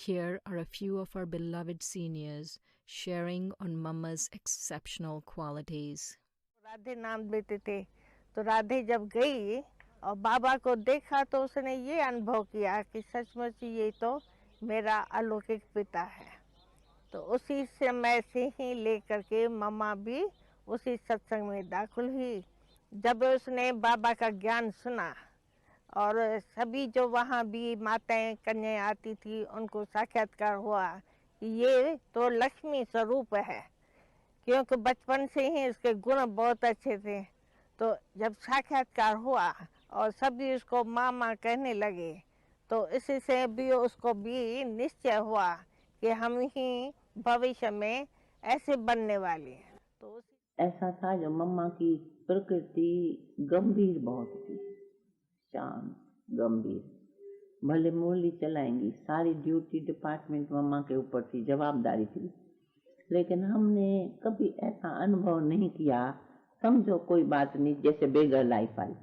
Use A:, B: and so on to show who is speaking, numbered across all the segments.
A: Here are a few of our beloved seniors sharing on Mama's exceptional qualities.
B: Radhe नाम देते थे, तो राधे जब गई और बाबा को देखा तो उसने ये अनुभव किया कि सचमुच ये तो मेरा अलौकिक पिता है। तो उसी समय से ही लेकर के मम्मा भी उसी सत्संग में दाखिल हुई। जब उसने बाबा का ज्ञान सुना और सभी जो वहाँ भी माताएं कन्याएं आती थी उनको साक्षात्कार हुआ कि ये तो लक्ष्मी स्वरूप है, क्योंकि बचपन से ही उसके गुण बहुत अच्छे थे। तो जब साक्षात्कार हुआ और सभी उसको माँ माँ कहने लगे, तो इसी से भी उसको भी निश्चय हुआ कि हम ही भविष्य में ऐसे बनने वाले हैं। तो
C: ऐसा था जो मम्मा की प्रकृति गंभीर बहुत थी, शांत गंभीर, भले मूली चलाएंगी, सारी ड्यूटी डिपार्टमेंट मम्मा के ऊपर थी, जवाबदारी थी। लेकिन हमने कभी ऐसा अनुभव नहीं किया, समझो कोई बात नहीं, जैसे बेगर लाइफ आई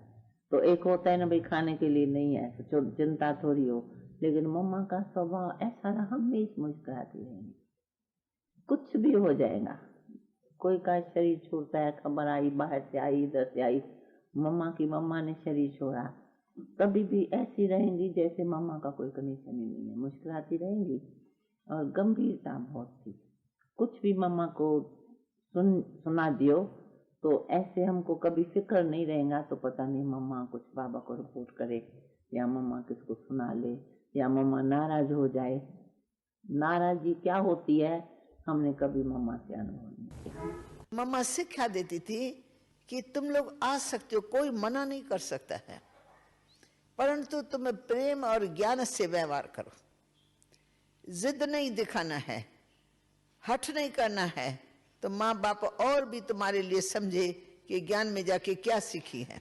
C: तो एक होता है ना भाई खाने के लिए नहीं है तो चिंता थोड़ी हो, लेकिन मम्मा का स्वभाव ऐसा रहा, हमेशा मुस्कुराती रहेंगी, कुछ भी हो जाएगा। कोई का शरीर छोड़ता है, खबर आई बाहर से आई इधर से आई, मम्मा ने शरीर छोड़ा, कभी भी ऐसी रहेंगी जैसे मम्मा का कोई कनेक्शन ही नहीं है, मुस्कुराती रहेंगी और गंभीरता बहुत थी। कुछ भी मम्मा को सुना दियो तो ऐसे हमको कभी फिक्र नहीं रहेगा, तो पता नहीं मम्मा कुछ बाबा को रिपोर्ट करे या मम्मा किसको सुना ले या मम्मा नाराज हो जाए। नाराजगी क्या होती है हमने कभी मम्मा से अनुभव नहीं किया।
D: मम्मा शिक्षा देती थी कि तुम लोग आ सकते हो, कोई मना नहीं कर सकता है, परंतु तुम्हें प्रेम और ज्ञान से व्यवहार करो, जिद नहीं दिखाना है, हठ नहीं करना है, तो माँ बाप और भी तुम्हारे लिए समझे कि ज्ञान में जाके क्या सीखी है।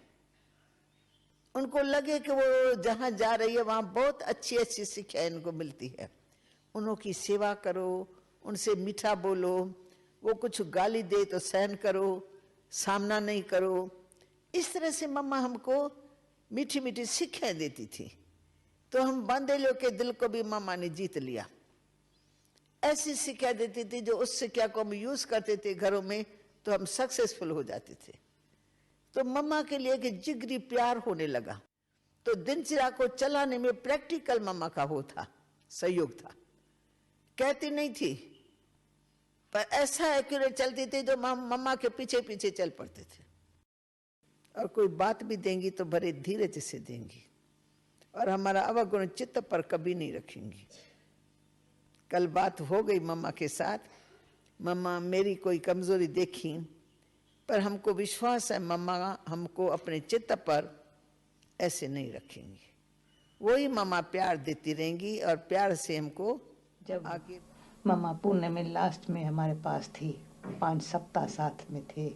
D: उनको लगे कि वो जहाँ जा रही है वहाँ बहुत अच्छी अच्छी शिक्षा इनको मिलती है। उनकी सेवा करो, उनसे मीठा बोलो, वो कुछ गाली दे तो सहन करो, सामना नहीं करो। इस तरह से मम्मा हमको मीठी मीठी शिक्षाएं देती थी, तो हम बांदेलियों के दिल को भी मम्मा ने जीत लिया। ऐसी शिक्षा देती थी जो उस शिक्षा को हम यूज करते थे घरों में तो हम सक्सेसफुल हो जाते थे। तो मम्मा के लिए कि जिगरी प्यार होने लगा, तो दिनचर्या को चलाने में प्रैक्टिकल मम्मा का वो था, सहयोग था। कहती नहीं थी पर ऐसा एक्यूरेट चलती थी जो मम्मा के पीछे पीछे चल पड़ते थे, और कोई बात भी देंगी तो बड़े धीरज से देंगी और हमारा अवगुण चित्त पर कभी नहीं रखेंगी। कल बात हो गई मम्मा के साथ, मम्मा मेरी कोई कमजोरी देखी, पर हमको विश्वास है मम्मा हमको अपने चित्त पर ऐसे नहीं रखेंगी। वही मम्मा प्यार देती रहेंगी और प्यार से हमको
E: जब
D: आगे।
E: मम्मा पुणे में लास्ट में हमारे पास थी, 5 सप्ताह साथ में थे,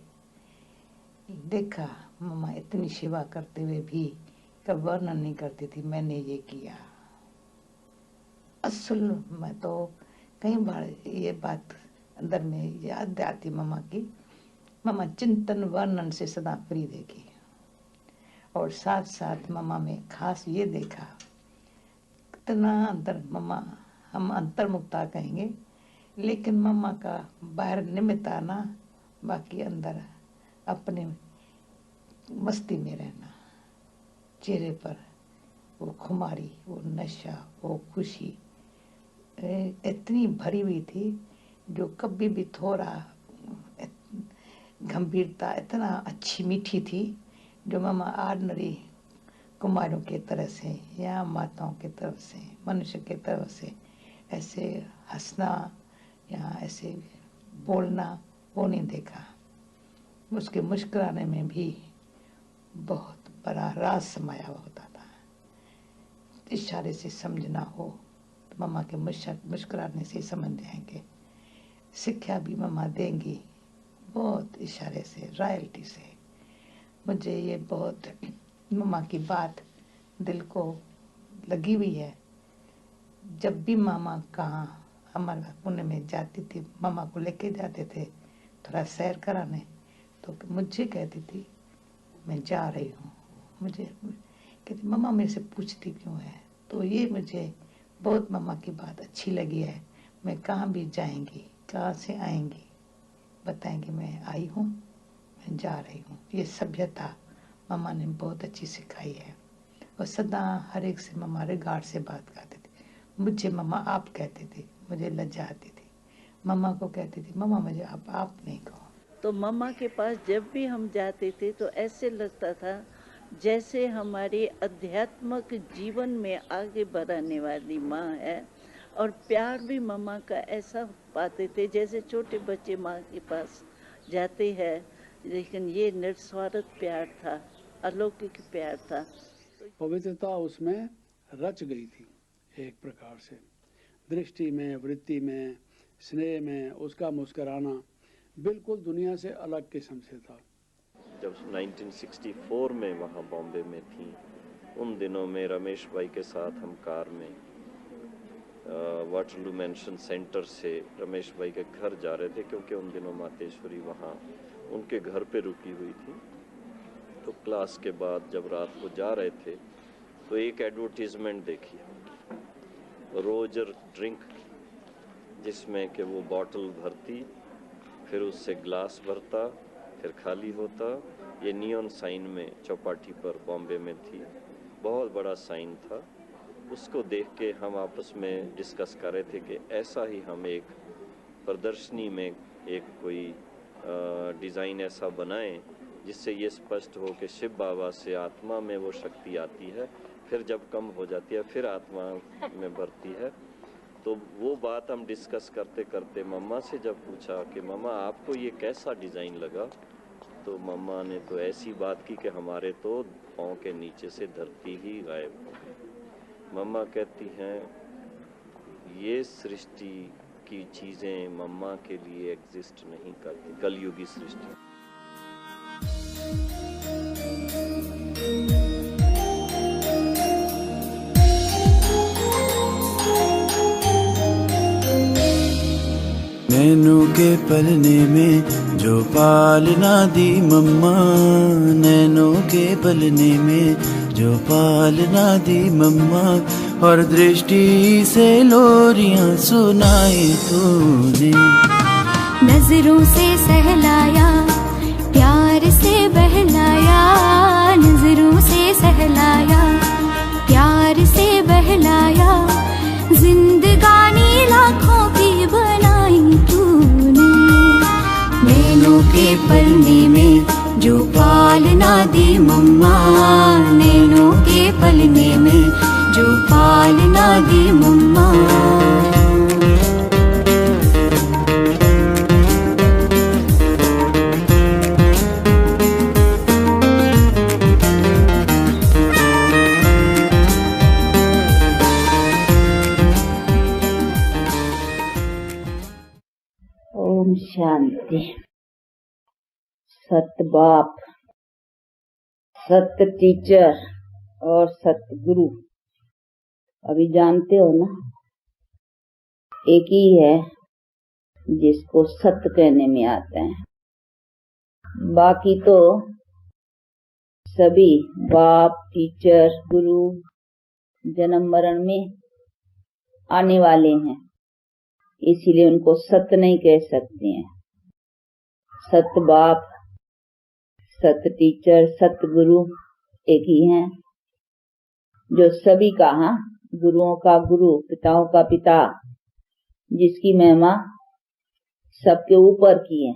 E: देखा मम्मा इतनी सेवा करते हुए भी कब वर्णन नहीं करती थी मैंने ये किया। असल में तो कई बार ये बात अंदर में याद आती मम्मा की, मम्मा चिंतन वर्णन से सदा फ्री देगी। और साथ साथ मम्मा में खास ये देखा कितना अंतर, मम्मा हम अंतर्मुक्ता कहेंगे, लेकिन मम्मा का बाहर निमित्त आना, बाकी अंदर अपने मस्ती में रहना, चेहरे पर वो खुमारी, वो नशा, वो खुशी इतनी भरी हुई थी जो कभी भी थोड़ा गंभीरता इतना अच्छी मीठी थी जो मम्मा ऑर्डिनरी कुमारों के तरह से या माताओं के तरफ से, मनुष्य के तरफ से ऐसे हंसना या ऐसे बोलना वो नहीं देखा। उसके मुस्कुराने में भी बहुत बड़ा राज समाया हुआ होता था। इशारे से समझना हो तो मम्मा के मुस्कुराने से समझ जाएंगे। शिक्षा भी मम्मा देंगी बहुत इशारे से, रॉयल्टी से। मुझे ये बहुत मम्मा की बात दिल को लगी हुई है। जब भी मामा कहाँ हमारे पुणे में जाती थी, मामा को लेके जाते थे थोड़ा सैर कराने, तो मुझे कहती थी मैं जा रही हूँ। मुझे कहती मम्मा मेरे से पूछती क्यों है, तो ये मुझे बहुत मम्मा की बात अच्छी लगी है। मैं कहाँ भी जाएंगी, कहाँ से आएंगी, बताएंगी मैं आई हूँ, मैं जा रही हूँ। ये सभ्यता मम्मा ने बहुत अच्छी सिखाई है। और सदा हर एक से मम्मा रिगार्ड से बात करते थे। मुझे मम्मा आप कहते थे, मुझे लज्जा आती थी। मम्मा को कहती थी मम्मा मुझे आप नहीं कहो।
F: तो मम्मा के पास जब भी हम जाते थे तो ऐसे लगता था जैसे हमारे अध्यात्मक जीवन में आगे बढ़ाने वाली माँ है। और प्यार भी मम्मा का ऐसा पाते थे जैसे छोटे बच्चे माँ के पास जाते हैं, लेकिन ये निस्वार्थ प्यार था, अलौकिक प्यार था।
G: पवित्रता उसमें रच गई थी एक प्रकार से, दृष्टि में, वृत्ति में, स्नेह में। उसका मुस्कुराना बिल्कुल दुनिया से अलग किस्म से था।
H: जब 1964 में वहाँ बॉम्बे में थी, उन दिनों में रमेश भाई के साथ हम कार में वाटरलू मेंशन सेंटर से रमेश भाई के घर जा रहे थे, क्योंकि उन दिनों मातेश्वरी वहाँ उनके घर पे रुकी हुई थी। तो क्लास के बाद जब रात को जा रहे थे तो एक एडवर्टीजमेंट देखी, रोजर ड्रिंक, जिसमें कि वो बॉटल भरती, फिर उससे ग्लास भरता, फिर खाली होता। ये नियॉन साइन में चौपाटी पर बॉम्बे में थी, बहुत बड़ा साइन था। उसको देख के हम आपस में डिस्कस कर रहे थे कि ऐसा ही हम एक प्रदर्शनी में एक कोई डिज़ाइन ऐसा बनाएं जिससे ये स्पष्ट हो कि शिव बाबा से आत्मा में वो शक्ति आती है, फिर जब कम हो जाती है फिर आत्मा में बढ़ती है। तो वो बात हम डिस्कस करते करते मम्मा से जब पूछा कि मम्मा आपको ये कैसा डिज़ाइन लगा, तो मम्मा ने तो ऐसी बात की कि हमारे तो पाँव के नीचे से धरती ही गायब हो गई। मम्मा कहती हैं ये सृष्टि की चीज़ें मम्मा के लिए एग्जिस्ट नहीं करती, कलयुगी सृष्टि।
I: नैनों के पलने में जो पालना दी मम्मा, नैनों के पलने में जो पालना दी मम्मा, और दृष्टि से लोरियां सुनाई तूने।
J: नजरों से सहलाया, प्यार से बहलाया, नजरों से सहलाया, प्यार से बहलाया, जिंदगानी लाखों की बनाई तूने। नैनों के पलने में जो पालना दी मम्मा, नैनों के पलने में जो पालना दी मम्मा।
C: ओम शांति। सत बाप, सत्य टीचर और सत्य गुरु, अभी जानते हो ना, एक ही है जिसको सत्य कहने में आता है। बाकी तो सभी बाप, टीचर, गुरु जन्म मरण में आने वाले हैं, इसीलिए उनको सत्य नहीं कह सकते हैं। सत्य बाप, सत्य टीचर, सत्य गुरु एक ही हैं, जो सभी का, हाँ, गुरुओं का गुरु, पिताओं का पिता, जिसकी महिमा सबके ऊपर की है,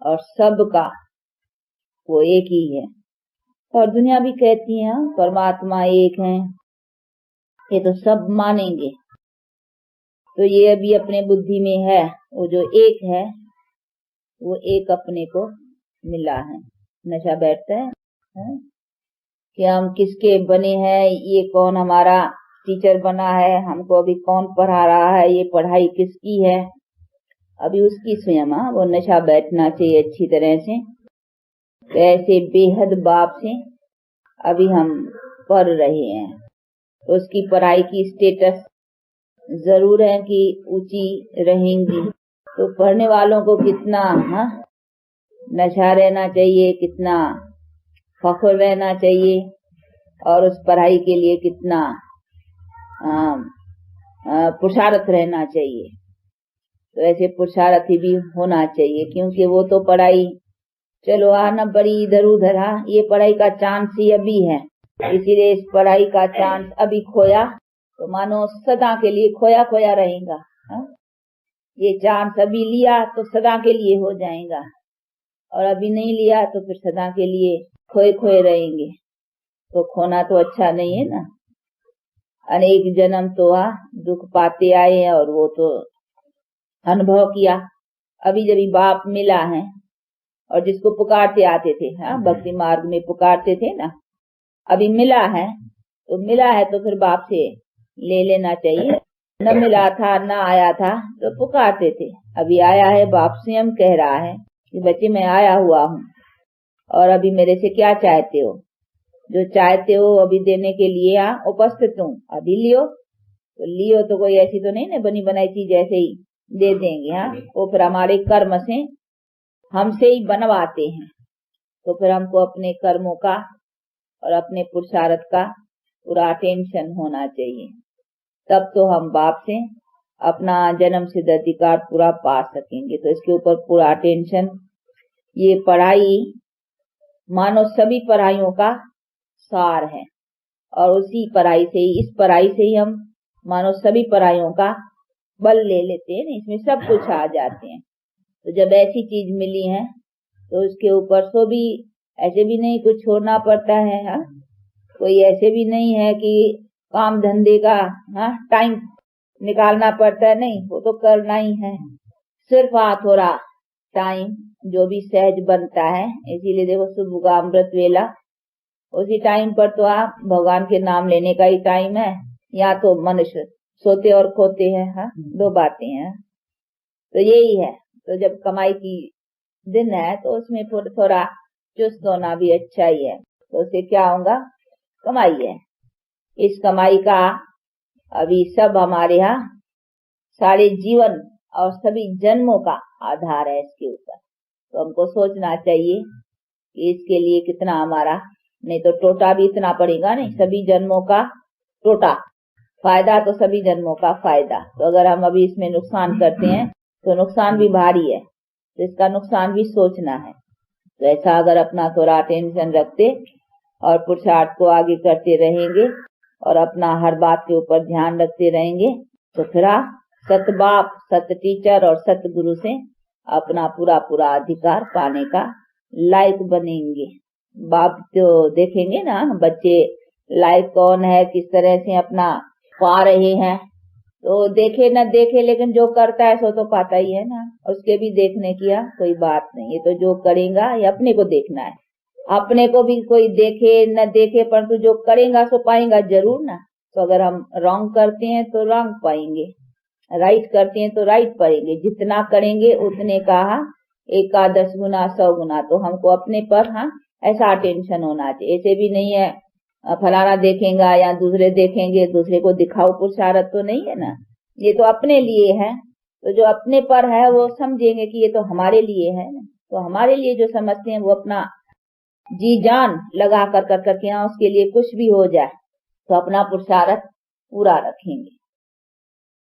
C: और सबका वो एक ही है। और दुनिया भी कहती है परमात्मा एक है, ये तो सब मानेंगे। तो ये अभी अपने बुद्धि में है, वो जो एक है वो एक अपने को मिला है। नशा बैठता है कि हम किसके बने हैं, ये कौन हमारा टीचर बना है, हमको अभी कौन पढ़ा रहा है, ये पढ़ाई किसकी है, अभी उसकी स्वयं वो नशा बैठना चाहिए अच्छी तरह से। तो ऐसे बेहद बाप से अभी हम पढ़ रहे हैं, उसकी पढ़ाई की स्टेटस जरूर है कि ऊंची रहेंगी। तो पढ़ने वालों को कितना नशा रहना चाहिए, कितना फख्र रहना चाहिए, और उस पढ़ाई के लिए कितना
K: पुरुषार्थ रहना चाहिए। तो ऐसे पुरुषार्थी भी होना चाहिए, क्योंकि वो तो पढ़ाई चलो आना बड़ी इधर उधर, हाँ ये पढ़ाई का चांस ही अभी है, इसीलिए इस पढ़ाई का चांस अभी खोया तो मानो सदा के लिए खोया खोया रहेगा। ये चांस अभी लिया तो सदा के लिए हो जाएगा, और अभी नहीं लिया तो फिर सदा के लिए खोए खोए रहेंगे। तो खोना तो अच्छा नहीं है ना। अनेक जन्म तो दुख पाते आए हैं और वो तो अनुभव किया। अभी जब बाप मिला है और जिसको पुकारते आते थे, हाँ भक्ति मार्ग में पुकारते थे ना, अभी मिला है तो फिर बाप से ले लेना चाहिए। न मिला था न आया था तो पुकारते थे, अभी आया है, बाप स्वयं कह रहा है कि बच्चे मैं आया हुआ हूँ और अभी मेरे से क्या चाहते हो, जो चाहते हो अभी देने के लिए उपस्थित हूँ, अभी लियो तो कोई ऐसी तो नहीं ना बनी बनाई चीज ऐसे ही दे देंगे। हाँ वो फिर हमारे कर्म से हमसे ही बनवाते हैं, तो फिर हमको अपने कर्मों का और अपने पुरुषार्थ का पूरा टेंशन होना चाहिए, तब तो हम बाप से अपना जन्म सिद्ध अधिकार पूरा पा सकेंगे। तो इसके ऊपर पूरा टेंशन। ये पढ़ाई मानो सभी पढ़ाइयों का सार है, और उसी पढ़ाई से ही, इस पढ़ाई से ही हम मानो सभी पढ़ाइयों का बल ले लेते हैं, इसमें सब कुछ आ जाते हैं। तो जब ऐसी चीज मिली है तो उसके ऊपर सो भी ऐसे भी नहीं कुछ छोड़ना पड़ता है। हाँ कोई ऐसे भी नहीं है कि काम धंधे का टाइम निकालना पड़ता है, नहीं, वो तो करना ही है। सिर्फ थोड़ा टाइम जो भी सहज बनता है, इसीलिए देखो सुबह का अमृत वेला, उसी टाइम पर तो भगवान के नाम लेने का ही टाइम है, या तो मनुष्य सोते और खोते हैं। हाँ दो बातें हैं। तो यही है, तो जब कमाई की दिन है तो उसमें थोड़ा चुस्त होना भी अच्छा ही है। तो उससे क्या होगा, कमाई है, इस कमाई का अभी सब हमारे यहाँ सारे जीवन और सभी जन्मों का आधार है इसके ऊपर। तो हमको सोचना चाहिए कि इसके लिए कितना हमारा, नहीं तो टोटा भी इतना पड़ेगा, नहीं सभी जन्मों का टोटा, फायदा तो सभी जन्मों का फायदा। तो अगर हम अभी इसमें नुकसान करते हैं तो नुकसान भी भारी है, तो इसका नुकसान भी सोचना है। तो ऐसा अगर अपना थोड़ा टेंशन रखते और पुरुषार्थ को आगे करते रहेंगे और अपना हर बात के ऊपर ध्यान रखते रहेंगे, तो फिर सत बाप, सत टीचर और सत गुरु से अपना पूरा अधिकार पाने का लायक बनेंगे। बाप तो देखेंगे ना बच्चे लायक कौन है, किस तरह से अपना पा रहे हैं। तो देखे न देखे, लेकिन जो करता है सो तो पाता ही है ना, उसके भी देखने की कोई बात नहीं है। तो जो करेगा ये अपने को देखना है, अपने को भी कोई देखे न देखे, परंतु जो करेगा सो पाएगा जरूर ना। तो अगर हम रॉन्ग करते हैं तो रॉन्ग पाएंगे, राइट करते हैं तो राइट पाएंगे। जितना करेंगे उतने का 1 10 गुना 100 गुना। तो हमको अपने पर ऐसा टेंशन होना चाहिए। ऐसे भी नहीं है फलाना देखेगा या दूसरे देखेंगे, दूसरे को दिखाओ पुरुषार्थ तो नहीं है ना, ये तो अपने लिए है। तो जो अपने पर है वो समझेंगे कि ये तो हमारे लिए है ना। तो हमारे लिए जो समझते हैं वो अपना जी जान लगा कर करके उसके लिए कुछ भी हो जाए तो अपना पुरुषार्थ पूरा रखेंगे।